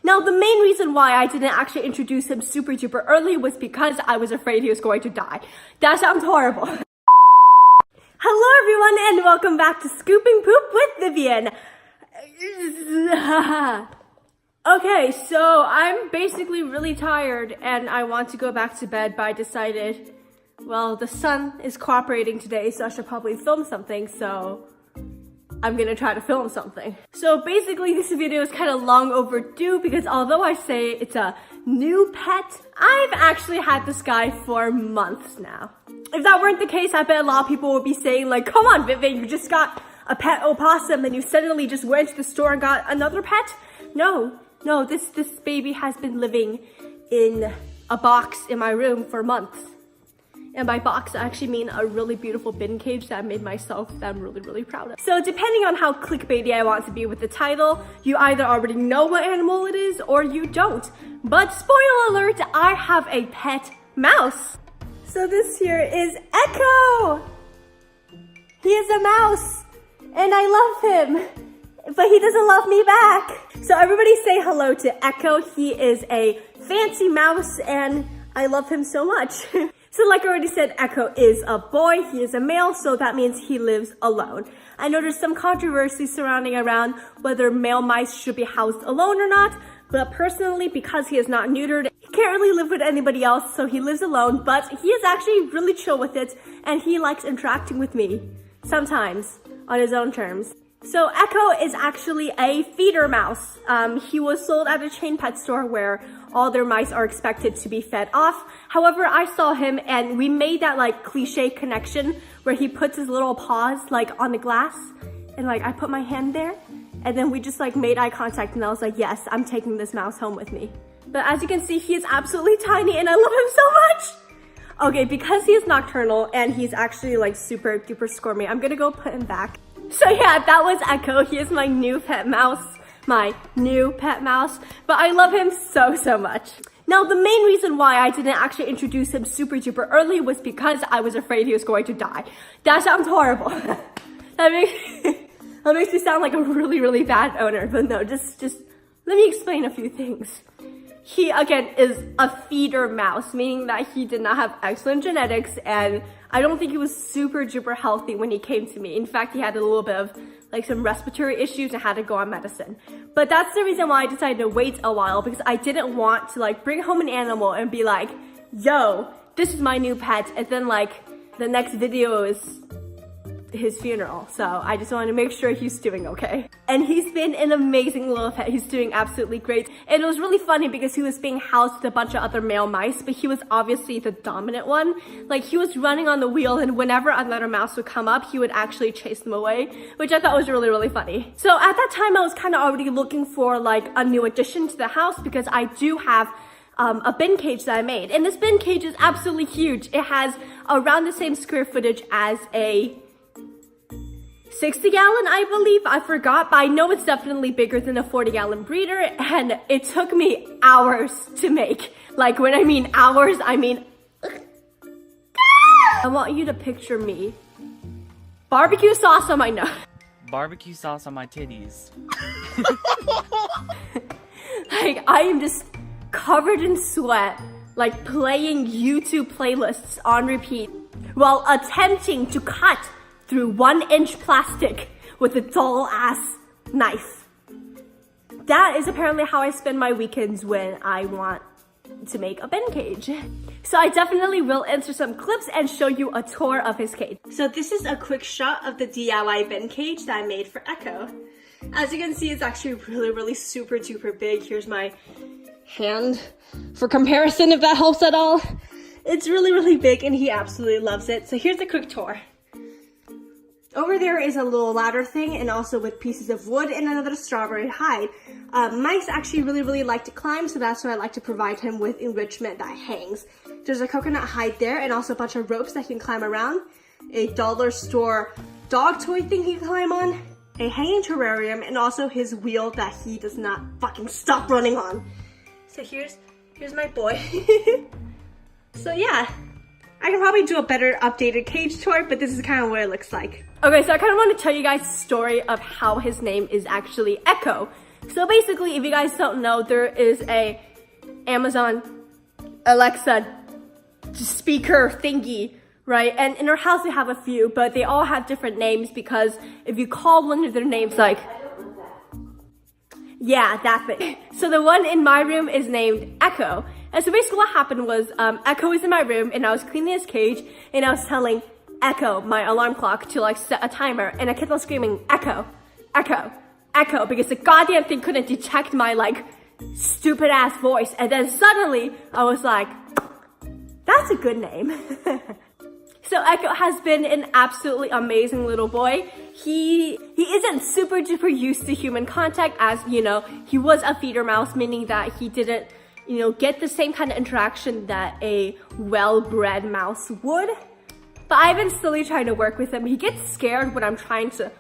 Now, the main reason why I didn't actually introduce him super duper early was because I was afraid he was going to die. That sounds horrible. Hello everyone and welcome back to Scooping Poop with Vivian. Okay, so I'm basically really tired and I want to go back to bed, but I decided, well, the sun is cooperating today, so I should probably film something, so I'm gonna try to film something. So basically this video is kind of long overdue because although I say it's a new pet, I've actually had this guy for months now. If that weren't the case, I bet a lot of people would be saying like, come on Vivian, you just got a pet opossum and you suddenly just went to the store and got another pet? No, this baby has been living in a box in my room for months. And by box, I actually mean a really beautiful bin cage that I made myself that I'm really, really proud of. So depending on how clickbaity I want to be with the title, you either already know what animal it is or you don't. But spoiler alert, I have a pet mouse. So this here is Echo. He is a mouse and I love him, but he doesn't love me back. So everybody say hello to Echo. He is a fancy mouse and I love him so much. So like I already said, Echo is a boy, he is a male, so that means he lives alone. I know there's some controversy surrounding around whether male mice should be housed alone or not, but personally, because he is not neutered, he can't really live with anybody else, so he lives alone, but he is actually really chill with it, and he likes interacting with me, sometimes, on his own terms. So Echo is actually a feeder mouse. He was sold at a chain pet store where all their mice are expected to be fed off. However, I saw him and we made that like cliche connection where he puts his little paws like on the glass and like I put my hand there and then we just like made eye contact and I was like, yes, I'm taking this mouse home with me. But as you can see, he is absolutely tiny and I love him so much. Okay, because he is nocturnal and he's actually like super duper squirmy, I'm gonna go put him back. So yeah, that was Echo. He is my new pet mouse. But I love him so much. Now, the main reason why I didn't actually introduce him super duper early was because I was afraid he was going to die. That sounds horrible. that makes me sound like a really bad owner, but no, just let me explain a few things. He, again, is a feeder mouse, meaning that he did not have excellent genetics, and I don't think he was super duper healthy when he came to me. In fact, he had a little bit of like some respiratory issues and had to go on medicine. But that's the reason why I decided to wait a while, because I didn't want to like bring home an animal and be like, yo, this is my new pet, and then like the next video is his funeral. So I just wanted to make sure he's doing okay. And he's been an amazing little pet. He's doing absolutely great. And it was really funny because he was being housed with a bunch of other male mice, but he was obviously the dominant one. Like he was running on the wheel and whenever another mouse would come up, he would actually chase them away, which I thought was really funny. So at that time, I was kind of already looking for like a new addition to the house because I do have a bin cage that I made. And this bin cage is absolutely huge. It has around the same square footage as a 60-gallon, I believe. I forgot, but I know it's definitely bigger than a 40-gallon breeder, and it took me hours to make. Like, when I mean hours, I mean... I want you to picture me. Barbecue sauce on my nose. Barbecue sauce on my titties. Like, I am just covered in sweat, like playing YouTube playlists on repeat, while attempting to cut through 1-inch plastic with a dull-ass knife. That is apparently how I spend my weekends when I want to make a bin cage. So I definitely will insert some clips and show you a tour of his cage. So this is a quick shot of the DIY bin cage that I made for Echo. As you can see, it's actually really super duper big. Here's my hand for comparison, if that helps at all. It's really big and he absolutely loves it. So here's a quick tour. Over there is a little ladder thing and also with pieces of wood and another strawberry hide. Mice actually really like to climb, so that's why I like to provide him with enrichment that hangs. There's a coconut hide there and also a bunch of ropes that he can climb around. A dollar store dog toy thing he can climb on. A hanging terrarium and also his wheel that he does not fucking stop running on. So here's my boy. So yeah. I can probably do a better updated cage tour, but this is kind of what it looks like. Okay, so I kind of want to tell you guys the story of how his name is actually Echo. So basically, if you guys don't know, there is a Amazon Alexa speaker thingy, right? And in our house we have a few, but they all have different names because if you call one of their names, like, yeah, that thing. So the one in my room is named Echo. And so basically what happened was, Echo was in my room and I was cleaning his cage and I was telling Echo, my alarm clock, to like set a timer, and I kept on screaming, Echo, Echo, Echo, because the goddamn thing couldn't detect my like stupid ass voice. And then suddenly I was like, that's a good name. So Echo has been an absolutely amazing little boy. He isn't super duper used to human contact, as you know, he was a feeder mouse, meaning that he didn't, you know, get the same kind of interaction that a well-bred mouse would. But I've been slowly trying to work with him. He gets scared when I'm trying to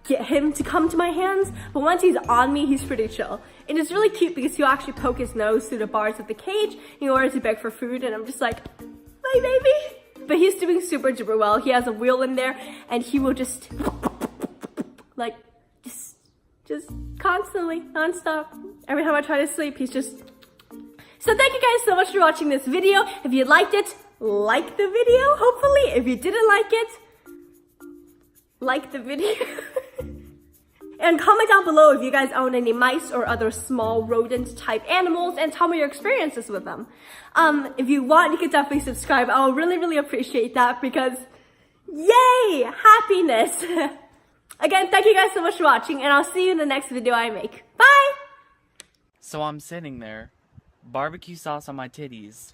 get him to come to my hands, but once he's on me, he's pretty chill. And it's really cute because he'll actually poke his nose through the bars of the cage in order to beg for food, and I'm just like, my baby. But he's doing super duper well. He has a wheel in there, and he will just, like, just constantly, nonstop. Every time I try to sleep, he's just... So thank you guys so much for watching this video. If you liked it, like the video, hopefully. If you didn't like it, like the video. And comment down below if you guys own any mice or other small rodent type animals and tell me your experiences with them. If you want, you can definitely subscribe. I will really appreciate that because yay, happiness. Again, thank you guys so much for watching and I'll see you in the next video I make. Bye! So I'm sitting there, barbecue sauce on my titties.